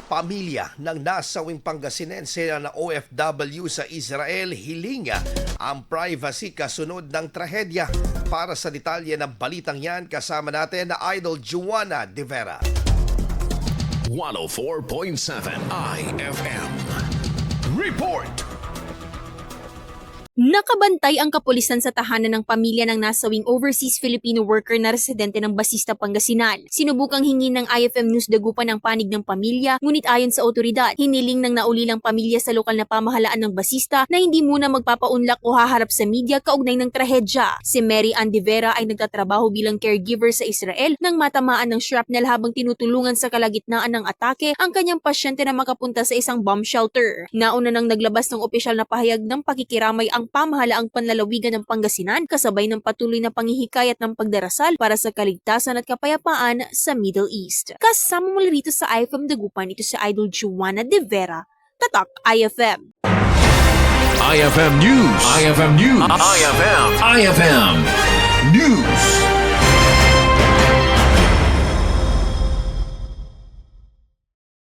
Pamilya ng Nasawing Pangasinense na OFW sa Israel, Hiling ang privacy kasunod ng trahedya. Para sa detalye ng balitang yan, kasama natin na Idol Joanna De Vera. 104.7 IFM Report. Nakabantay ang kapulisan sa tahanan ng pamilya ng nasawing overseas Filipino worker na residente ng Basista, Pangasinan. Sinubukang hingin ng IFM News dagupan ang panig ng pamilya, ngunit ayon sa otoridad, hiniling ng naulilang pamilya sa lokal na pamahalaan ng Basista na hindi muna magpapaunlak o haharap sa media kaugnay ng trahedya. Si Mary Ann De Vera ay nagtatrabaho bilang caregiver sa Israel nang matamaan ng shrapnel habang tinutulungan sa kalagitnaan ng atake ang kanyang pasyente na makapunta sa isang bomb shelter. Nauna nang naglabas ng opisyal na pahayag ng pakikiramay ang pamahalaang panlalawigan ng Pangasinan kasabay ng patuloy na panghihikayat ng pagdarasal para sa kaligtasan at kapayapaan sa Middle East. Kasama muli rito sa IFM Dagupan, ito si Idol Joanna De Vera, Tatak IFM. IFM News. IFM News. IFM News.